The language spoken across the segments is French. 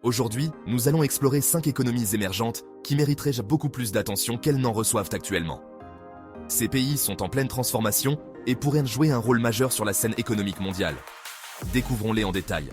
Aujourd'hui, nous allons explorer 5 économies émergentes qui mériteraient beaucoup plus d'attention qu'elles n'en reçoivent actuellement. Ces pays sont en pleine transformation et pourraient jouer un rôle majeur sur la scène économique mondiale. Découvrons-les en détail.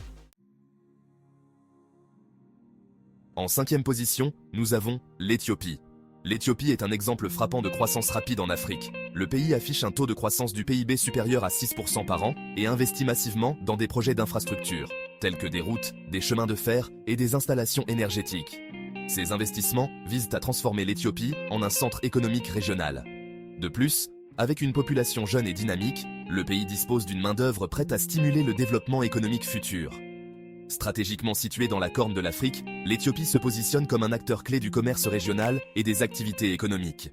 En 5e position, nous avons l'Éthiopie. L'Éthiopie est un exemple frappant de croissance rapide en Afrique. Le pays affiche un taux de croissance du PIB supérieur à 6% par an et investit massivement dans des projets d'infrastructure, tels que des routes, des chemins de fer et des installations énergétiques. Ces investissements visent à transformer l'Éthiopie en un centre économique régional. De plus, avec une population jeune et dynamique, le pays dispose d'une main-d'œuvre prête à stimuler le développement économique futur. Stratégiquement située dans la Corne de l'Afrique, l'Éthiopie se positionne comme un acteur clé du commerce régional et des activités économiques.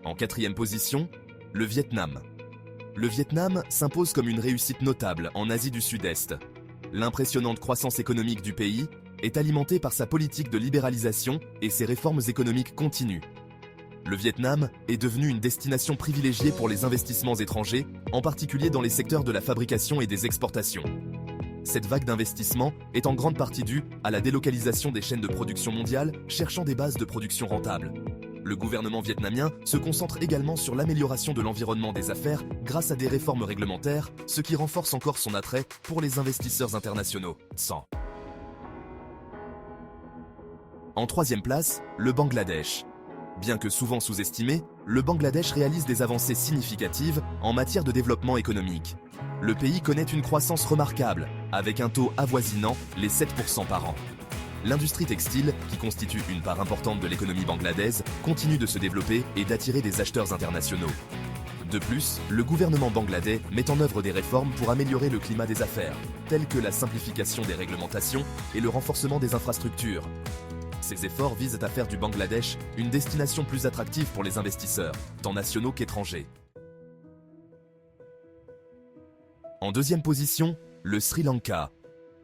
En 4e position, le Vietnam. Le Vietnam s'impose comme une réussite notable en Asie du Sud-Est. L'impressionnante croissance économique du pays est alimentée par sa politique de libéralisation et ses réformes économiques continues. Le Vietnam est devenu une destination privilégiée pour les investissements étrangers, en particulier dans les secteurs de la fabrication et des exportations. Cette vague d'investissement est en grande partie due à la délocalisation des chaînes de production mondiales cherchant des bases de production rentables. Le gouvernement vietnamien se concentre également sur l'amélioration de l'environnement des affaires grâce à des réformes réglementaires, ce qui renforce encore son attrait pour les investisseurs internationaux. En 3e place, le Bangladesh. Bien que souvent sous-estimé, le Bangladesh réalise des avancées significatives en matière de développement économique. Le pays connaît une croissance remarquable, avec un taux avoisinant les 7% par an. L'industrie textile, qui constitue une part importante de l'économie bangladaise, continue de se développer et d'attirer des acheteurs internationaux. De plus, le gouvernement bangladais met en œuvre des réformes pour améliorer le climat des affaires, telles que la simplification des réglementations et le renforcement des infrastructures. Ces efforts visent à faire du Bangladesh une destination plus attractive pour les investisseurs, tant nationaux qu'étrangers. En 2e position, le Sri Lanka.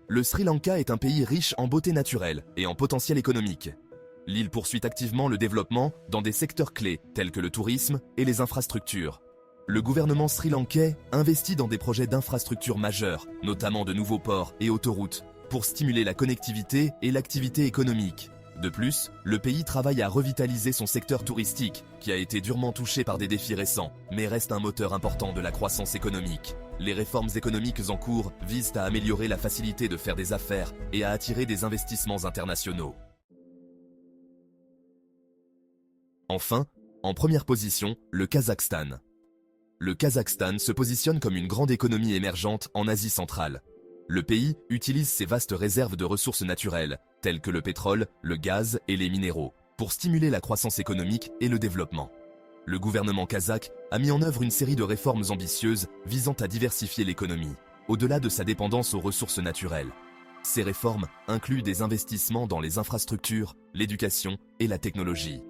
Le Sri Lanka est un pays riche en beauté naturelle et en potentiel économique. L'île poursuit activement le développement dans des secteurs clés tels que le tourisme et les infrastructures. Le gouvernement sri-lankais investit dans des projets d'infrastructures majeurs, notamment de nouveaux ports et autoroutes, pour stimuler la connectivité et l'activité économique. De plus, le pays travaille à revitaliser son secteur touristique, qui a été durement touché par des défis récents, mais reste un moteur important de la croissance économique. Les réformes économiques en cours visent à améliorer la facilité de faire des affaires et à attirer des investissements internationaux. Enfin, en 1re position, le Kazakhstan. Le Kazakhstan se positionne comme une grande économie émergente en Asie centrale. Le pays utilise ses vastes réserves de ressources naturelles, telles que le pétrole, le gaz et les minéraux, pour stimuler la croissance économique et le développement. Le gouvernement kazakh a mis en œuvre une série de réformes ambitieuses visant à diversifier l'économie, au-delà de sa dépendance aux ressources naturelles. Ces réformes incluent des investissements dans les infrastructures, l'éducation et la technologie.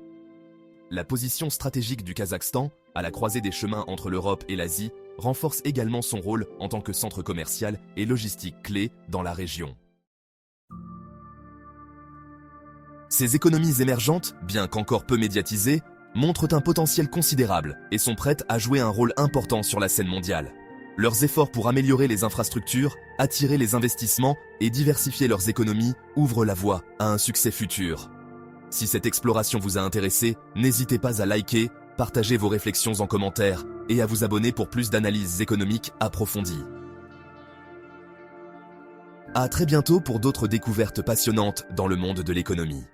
La position stratégique du Kazakhstan, à la croisée des chemins entre l'Europe et l'Asie, renforce également son rôle en tant que centre commercial et logistique clé dans la région. Ces économies émergentes, bien qu'encore peu médiatisées, montrent un potentiel considérable et sont prêtes à jouer un rôle important sur la scène mondiale. Leurs efforts pour améliorer les infrastructures, attirer les investissements et diversifier leurs économies ouvrent la voie à un succès futur. Si cette exploration vous a intéressé, n'hésitez pas à liker, partager vos réflexions en commentaire et à vous abonner pour plus d'analyses économiques approfondies. À très bientôt pour d'autres découvertes passionnantes dans le monde de l'économie.